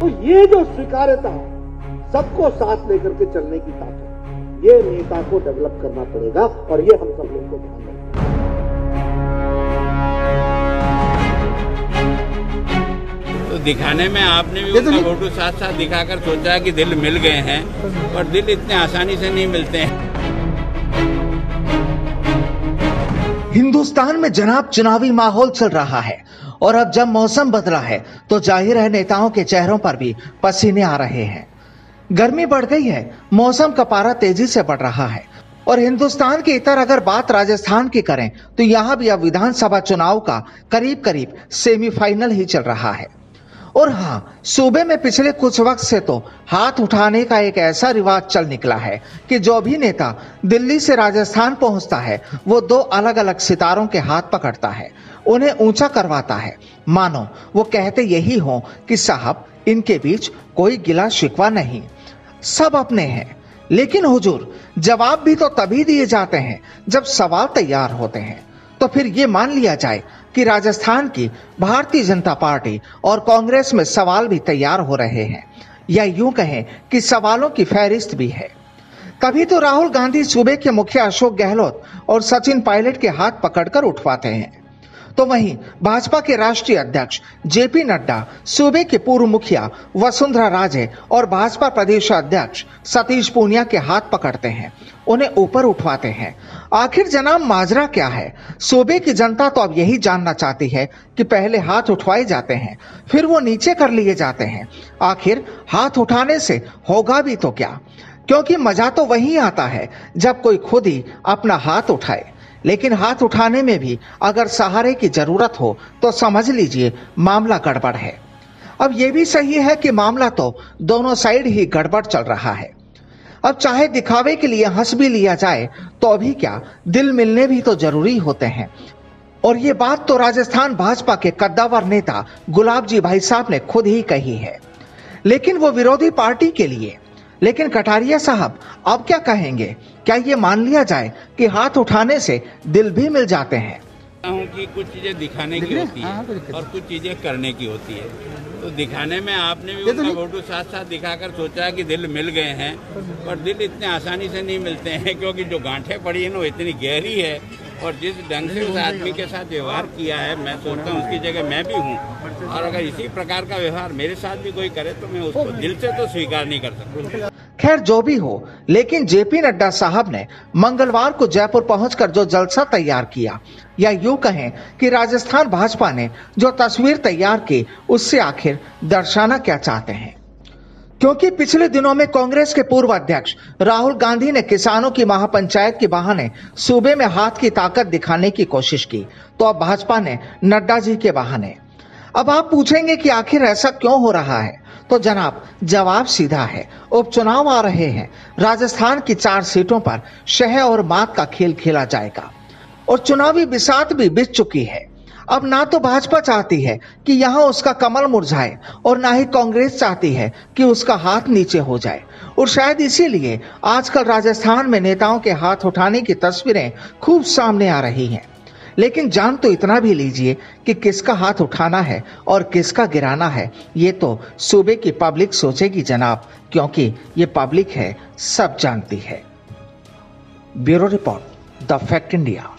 तो ये जो स्वीकार्यता, सबको साथ लेकर के चलने की ताकत, ये नेता को डेवलप करना पड़ेगा और ये हम सब लोग को ध्यान रखना है। तो दिखाने में आपने भी उनका फोटो साथ साथ दिखाकर सोचा कि दिल मिल गए हैं, और दिल इतने आसानी से नहीं मिलते हैं। हिंदुस्तान में जनाब चुनावी माहौल चल रहा है और अब जब मौसम बदला है तो जाहिर है नेताओं के चेहरों पर भी पसीने आ रहे हैं। गर्मी बढ़ गई है, मौसम का पारा तेजी से बढ़ रहा है और हिंदुस्तान के इतर अगर बात राजस्थान की करें तो यहाँ भी अब विधानसभा चुनाव का करीब करीब सेमीफाइनल ही चल रहा है। और हाँ, सूबे में पिछले कुछ वक्त से तो हाथ उठाने का एक ऐसा रिवाज चल निकला है कि जो भी नेता दिल्ली से राजस्थान पहुंचता है वो दो अलग अलग सितारों के हाथ पकड़ता है, उन्हें ऊंचा करवाता है, मानो वो कहते यही हो कि साहब इनके बीच कोई गिला शिकवा नहीं, सब अपने हैं। लेकिन हुजूर, जवाब भी तो तभी दिए जाते हैं जब सवाल तैयार होते हैं। तो फिर ये मान लिया जाए कि राजस्थान की भारतीय जनता पार्टी और कांग्रेस में सवाल भी तैयार हो रहे हैं, या यूं कहें कि सवालों की फहरिस्त भी है। कभी तो राहुल गांधी सूबे के मुखिया अशोक गहलोत और सचिन पायलट के हाथ पकड़कर उठवाते हैं, तो वहीं भाजपा के राष्ट्रीय अध्यक्ष जेपी नड्डा सूबे के पूर्व मुखिया वसुंधरा राजे और भाजपा प्रदेश अध्यक्ष सतीश पूनिया के हाथ पकड़ते हैं, उन्हें ऊपर उठवाते हैं। आखिर जनाब माजरा क्या है? सूबे की जनता तो अब यही जानना चाहती है कि पहले हाथ उठवाए जाते हैं, फिर वो नीचे कर लिए जाते हैं। आखिर हाथ उठाने से होगा भी तो क्या? क्योंकि मजा तो वही आता है जब कोई खुद ही अपना हाथ उठाए। लेकिन हाथ उठाने में भी अगर सहारे की जरूरत हो तो समझ लीजिए मामला गड़बड़ है। अब यह भी सही है कि मामला तो दोनों साइड ही गड़बड़ चल रहा है। अब चाहे दिखावे के लिए हंस भी लिया जाए तो अभी क्या, दिल मिलने भी तो जरूरी होते हैं। और ये बात तो राजस्थान भाजपा के कद्दावर नेता गुलाब जी भाई साहब ने खुद ही कही है, लेकिन वो विरोधी पार्टी के लिए। लेकिन कटारिया साहब अब क्या कहेंगे? क्या ये मान लिया जाए कि हाथ उठाने से दिल भी मिल जाते हैं? कि कुछ चीजें दिखाने की होती है और कुछ चीजें करने की होती है। तो दिखाने में आपने भी उनका फोटो साथ साथ दिखाकर सोचा कि दिल मिल गए हैं, पर दिल इतने आसानी से नहीं मिलते हैं, क्योंकि जो गांठें पड़ी है ना वो इतनी गहरी है। और जिस ढंग से उस आदमी के साथ व्यवहार किया है, मैं सोचता हूँ उसकी जगह मैं भी हूँ, और अगर इसी प्रकार का व्यवहार मेरे साथ भी कोई करे तो मैं उसको दिल से तो स्वीकार नहीं कर सकता। खैर जो भी हो, लेकिन जेपी नड्डा साहब ने मंगलवार को जयपुर पहुंचकर जो जलसा तैयार किया, या यूं कहें कि राजस्थान भाजपा ने जो तस्वीर तैयार की, उससे आखिर दर्शाना क्या चाहते हैं? क्योंकि पिछले दिनों में कांग्रेस के पूर्व अध्यक्ष राहुल गांधी ने किसानों की महापंचायत के बहाने सूबे में हाथ की ताकत दिखाने की कोशिश की, तो अब भाजपा ने नड्डा जी के बहाने। अब आप पूछेंगे कि आखिर ऐसा क्यों हो रहा है? तो जनाब जवाब सीधा है, उपचुनाव आ रहे हैं। राजस्थान की 4 सीटों पर शह और मात का खेल खेला जाएगा और चुनावी बिसात भी बीत चुकी है। अब ना तो भाजपा चाहती है कि यहाँ उसका कमल मुरझाए और ना ही कांग्रेस चाहती है कि उसका हाथ नीचे हो जाए। और शायद इसीलिए आजकल राजस्थान में नेताओं के हाथ उठाने की तस्वीरें खूब सामने आ रही हैं। लेकिन जान तो इतना भी लीजिए कि किसका हाथ उठाना है और किसका गिराना है, ये तो सूबे की पब्लिक सोचेगी जनाब, क्योंकि ये पब्लिक है, सब जानती है। Bureau report, the fact India.